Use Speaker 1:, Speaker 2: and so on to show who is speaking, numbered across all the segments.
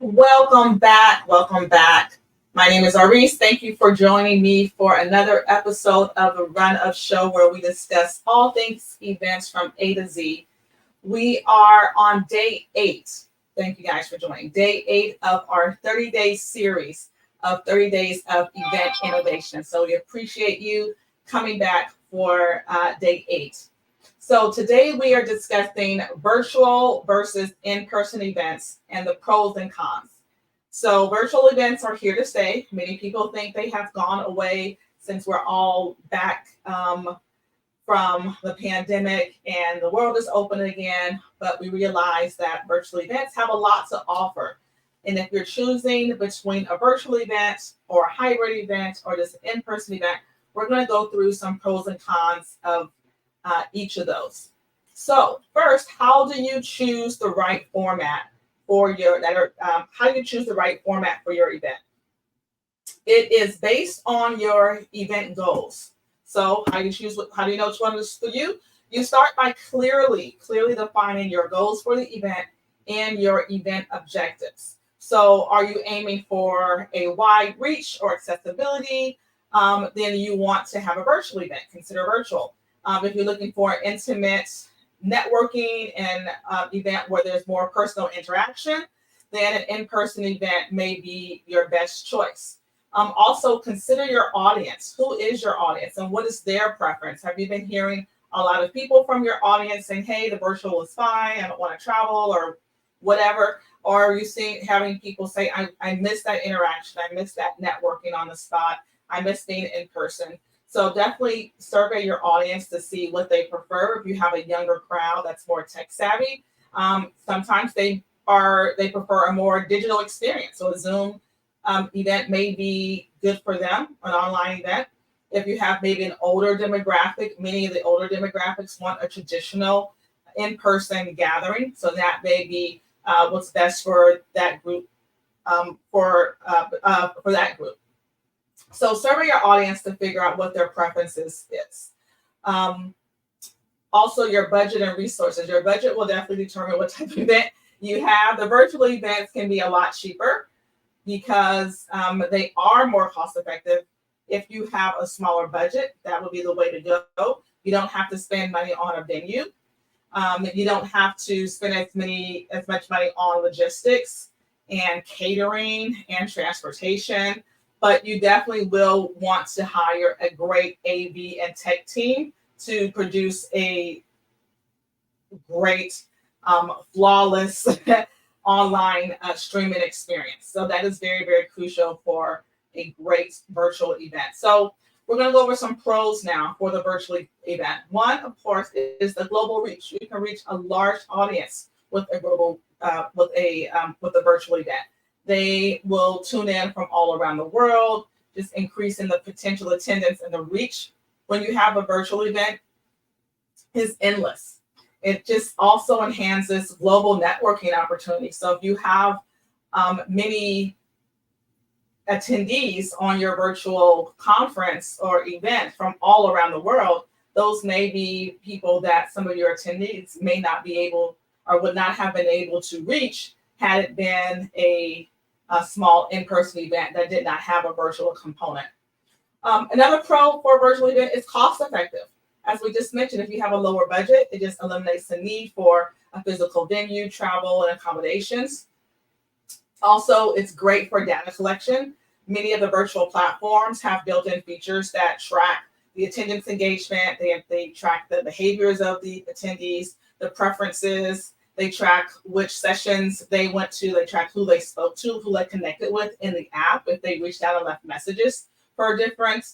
Speaker 1: Welcome back. Welcome back. My name is Aris. Thank you for joining me for another episode of the Run of Show where we discuss all things events from A to Z. We are on day 8. Thank you guys for joining. Day 8 of our 30-day series of 30 days of event innovation. So we appreciate you coming back for day 8. So today we are discussing virtual versus in-person events and the pros and cons. So virtual events are here to stay. Many people think they have gone away since we're all back from the pandemic and the world is open again. But we realize that virtual events have a lot to offer. And if you're choosing between a virtual event or a hybrid event or just an in-person event, we're going to go through some pros and cons of each of those. So first, how do you choose the right format for your how do you choose the right format for your event? It is based on your event goals. So how do you know which one is for you? You start by clearly defining your goals for the event and your event objectives. So are you aiming for a wide reach or accessibility? Then you want to have a virtual event. Consider virtual. If you're looking for an intimate networking and event where there's more personal interaction, then an in-person event may be your best choice. Also, consider your audience. Who is your audience and what is their preference? Have you been hearing a lot of people from your audience saying, hey, the virtual is fine, I don't want to travel or whatever? Or are you seeing having people say, I miss that interaction, I miss that networking on the spot, I miss being in person? So definitely survey your audience to see what they prefer. If you have a younger crowd that's more tech savvy, sometimes they prefer a more digital experience. So a Zoom event may be good for them, an online event. If you have maybe an older demographic, many of the older demographics want a traditional in-person gathering. So that may be what's best for that group. For that group. So survey your audience to figure out what their preferences is. Um, Also, your budget and resources. Your budget will definitely determine what type of event you have. The virtual events can be a lot cheaper because they are more cost effective. If you have a smaller budget, that would be the way to go. You don't have to spend money on a venue. You don't have to spend as much money on logistics and catering and transportation, but you definitely will want to hire a great AV and tech team to produce a great, flawless online streaming experience. So that is very, very crucial for a great virtual event. So we're going to go over some pros now for the virtual event. One, of course, is the global reach. You can reach a large audience with a global with a virtual event. They will tune in from all around the world, just increasing the potential attendance and the reach when you have a virtual event is endless. It just also enhances global networking opportunities. So if you have many attendees on your virtual conference or event from all around the world, those may be people that some of your attendees may not be able or would not have been able to reach had it been a small in-person event that did not have a virtual component. Another pro for a virtual event is cost effective. As we just mentioned, if you have a lower budget, it just eliminates the need for a physical venue, travel, and accommodations. Also, it's great for data collection. Many of the virtual platforms have built-in features that track the attendance engagement. They track the behaviors of the attendees, the preferences. They track which sessions they went to. They track who they spoke to, who they connected with in the app, if they reached out and left messages for different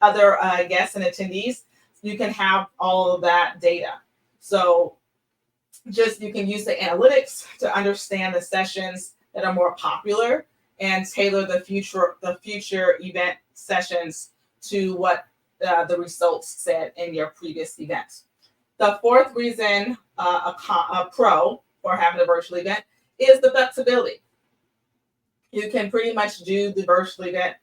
Speaker 1: other guests and attendees. You can have all of that data. So just you can use the analytics to understand the sessions that are more popular and tailor the future event sessions to what the results said in your previous event. The fourth reason a pro for having a virtual event is the flexibility. You can pretty much do the virtual event,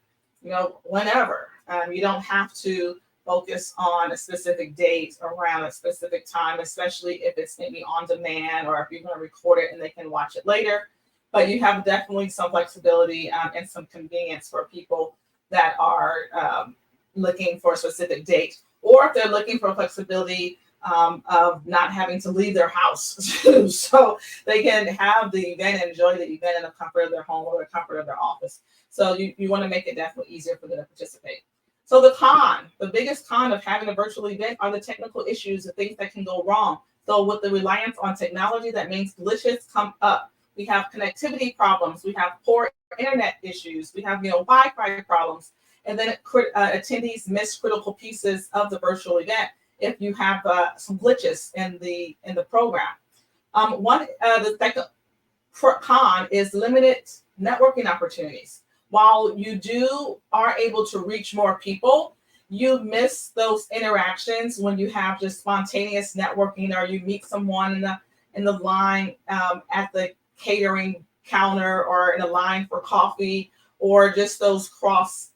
Speaker 1: whenever. You don't have to focus on a specific date around a specific time, especially if it's maybe on demand or if you're going to record it and they can watch it later. but you have definitely some flexibility and some convenience for people that are looking for a specific date, or if they're looking for flexibility of not having to leave their house, so they can have the event and enjoy the event in the comfort of their home or the comfort of their office. So you want to make it definitely easier for them to participate. So the biggest con of having a virtual event are the technical issues, the things that can go wrong. So with the reliance on technology, that means glitches come up. We have connectivity problems. We have poor internet issues. We have Wi-Fi problems, and then attendees miss critical pieces of the virtual event if you have some glitches in the program. The second con is limited networking opportunities. While you are able to reach more people, you miss those interactions when you have just spontaneous networking, or you meet someone in the line at the catering counter, or in a line for coffee, or just those cross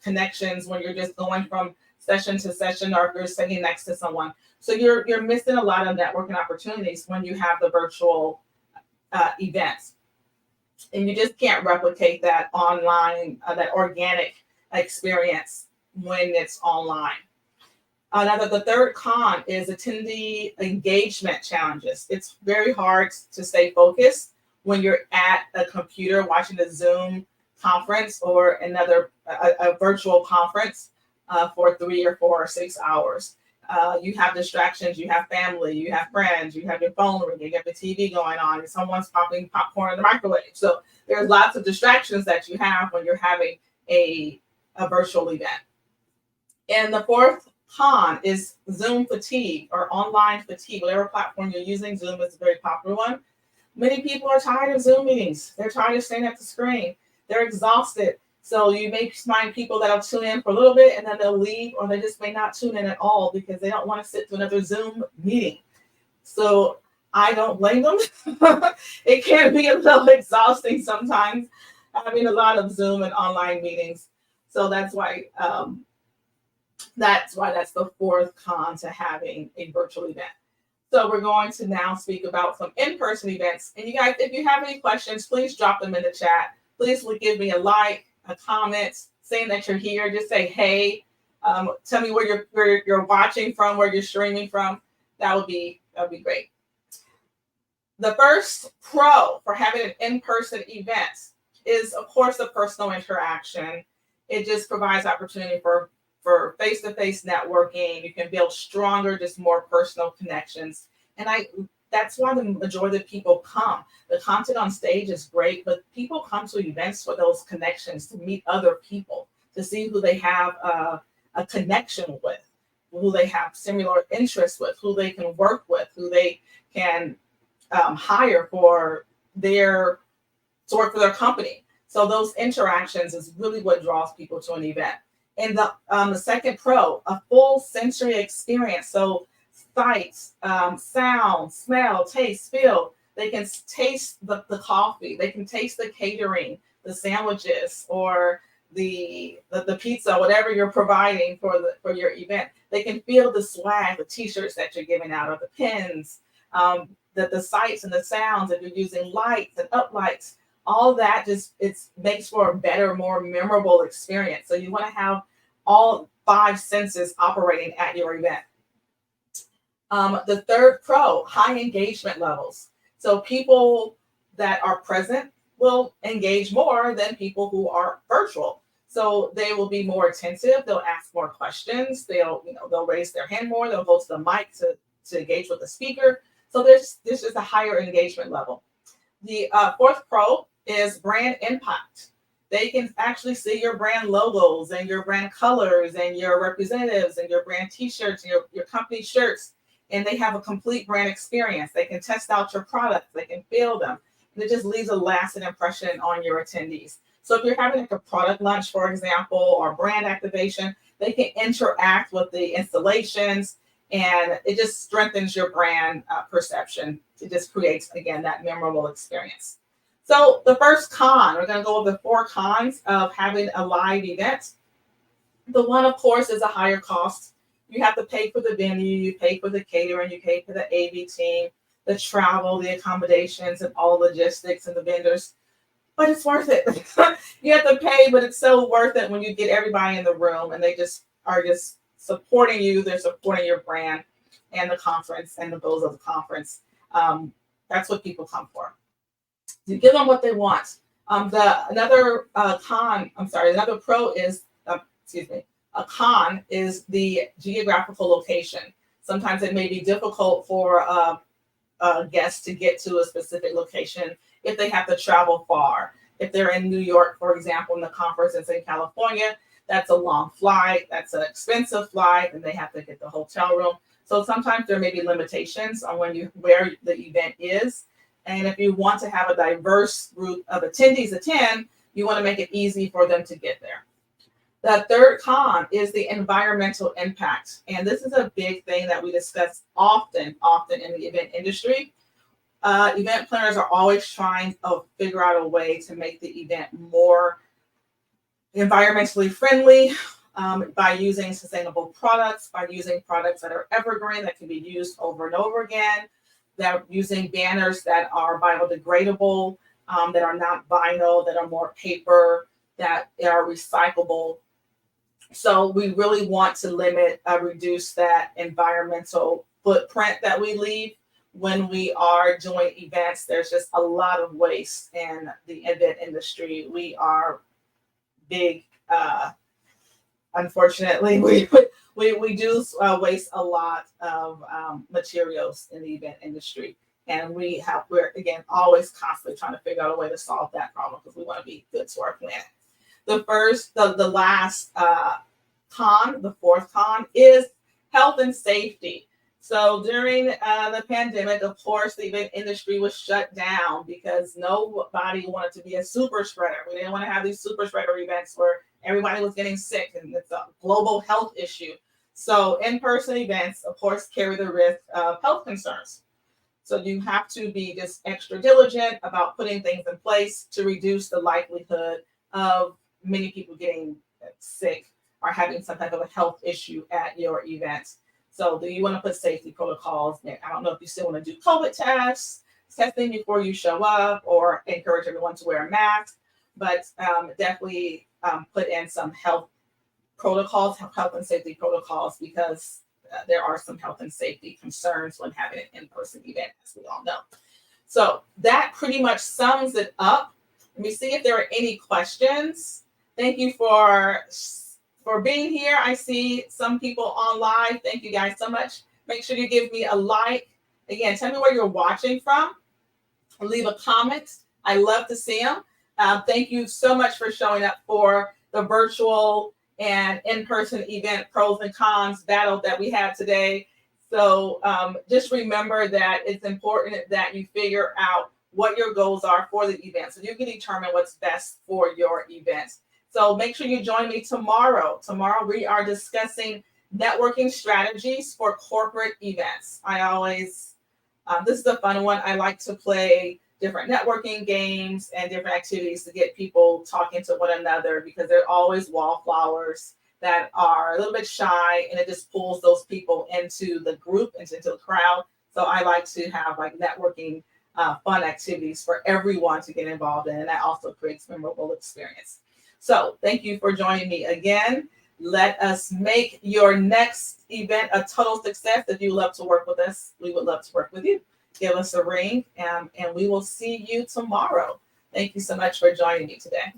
Speaker 1: connections when you're just going from session to session, or if you're sitting next to someone. So you're missing a lot of networking opportunities when you have the virtual events. And you just can't replicate that online, that organic experience when it's online. The third con is attendee engagement challenges. It's very hard to stay focused when you're at a computer watching a Zoom conference or a virtual conference for 3 or 4 or 6 hours. You have distractions, you have family, you have friends, you have your phone ringing, you have the TV going on, and someone's popping popcorn in the microwave. So there's lots of distractions that you have when you're having a virtual event. And the fourth con is Zoom fatigue or online fatigue. Whatever platform you're using, Zoom is a very popular one. Many people are tired of Zoom meetings. They're tired of staring at the screen. They're exhausted. So you may find people that'll tune in for a little bit and then they'll leave, or they just may not tune in at all because they don't want to sit through another Zoom meeting. So I don't blame them. It can be a little exhausting sometimes having a lot of Zoom and online meetings. So that's why that's the fourth con to having a virtual event. So we're going to now speak about some in-person events. And you guys, if you have any questions, please drop them in the chat. Please give me a like, a comment, saying that you're here. Just say, hey, tell me where you're watching from, where you're streaming from. That would be great. The first pro for having an in-person event is, of course, the personal interaction. It just provides opportunity for face-to-face networking. You can build stronger, just more personal connections. And that's why the majority of people come. The content on stage is great, but people come to events for those connections, to meet other people, to see who they have a connection with, who they have similar interests with, who they can work with, who they can hire to work for their company. So those interactions is really what draws people to an event. And the second pro, a full sensory experience. So sights, sound, smell, taste, feel. They can taste the coffee. They can taste the catering, the sandwiches, or the pizza, whatever you're providing for your event. They can feel the swag, the T-shirts that you're giving out, or the pins, the sights and the sounds. If you're using lights and uplights, all that it makes for a better, more memorable experience. So you want to have all 5 senses operating at your event. The third pro, high engagement levels. So people that are present will engage more than people who are virtual. So they will be more attentive. They'll ask more questions. They'll raise their hand more. They'll go to the mic to engage with the speaker. So this is a higher engagement level. The fourth pro is brand impact. They can actually see your brand logos and your brand colors and your representatives and your brand T-shirts and your company shirts, and they have a complete brand experience. They can test out your products. They can feel them. And it just leaves a lasting impression on your attendees. So if you're having like a product launch, for example, or brand activation, they can interact with the installations, and it just strengthens your brand perception. It just creates, again, that memorable experience. So the first con, we're going to go over the 4 cons of having a live event. The one, of course, is a higher cost. You have to pay for the venue, you pay for the catering, you pay for the AV team. the travel, the accommodations, and all the logistics and the vendors. But it's worth it. You have to pay, but it's so worth it when you get everybody in the room and they just are just supporting you. They're supporting your brand and the conference and the goals of the conference. That's what people come for. You give them what they want. Another pro is, a con is the geographical location. Sometimes it may be difficult for guests to get to a specific location if they have to travel far. If they're in New York, for example, and the conference is in California, that's a long flight, that's an expensive flight, and they have to get the hotel room. So sometimes there may be limitations on where the event is. And if you want to have a diverse group of attendees attend, you want to make it easy for them to get there. The third con is the environmental impact. And this is a big thing that we discuss often in the event industry. Event planners are always trying to figure out a way to make the event more environmentally friendly by using sustainable products, by using products that are evergreen, that can be used over and over again. They're using banners that are biodegradable, that are not vinyl, that are more paper, that are recyclable. So we really want to reduce that environmental footprint that we leave when we are doing events. There's just a lot of waste in the event industry. We are big, unfortunately, we do waste a lot of materials in the event industry. And we're again always constantly trying to figure out a way to solve that problem because we want to be good to our planet. The last con, the fourth con, is health and safety. So during the pandemic, of course, the event industry was shut down because nobody wanted to be a super spreader. We didn't want to have these super spreader events where everybody was getting sick, and it's a global health issue. So in-person events, of course, carry the risk of health concerns. So you have to be just extra diligent about putting things in place to reduce the likelihood of many people getting sick or having some type of a health issue at your event. So do you want to put safety protocols in? I don't know if you still want to do COVID testing before you show up, or encourage everyone to wear a mask, but definitely put in some health protocols, health and safety protocols, because there are some health and safety concerns when having an in-person event, as we all know. So that pretty much sums it up. Let me see if there are any questions. Thank you for being here. I see some people on live. Thank you guys so much. Make sure you give me a like. Again, tell me where you're watching from. Leave a comment. I love to see them. Thank you so much for showing up for the virtual and in-person event pros and cons battle that we had today. So just remember that it's important that you figure out what your goals are for the event so you can determine what's best for your event. So make sure you join me tomorrow. Tomorrow we are discussing networking strategies for corporate events. This is a fun one. I like to play different networking games and different activities to get people talking to one another, because they're always wallflowers that are a little bit shy, and it just pulls those people into the group, into the crowd. So I like to have networking fun activities for everyone to get involved in, and that also creates memorable experience. So thank you for joining me again. Let us make your next event a total success. If you love to work with us, we would love to work with you. Give us a ring, and we will see you tomorrow. Thank you so much for joining me today.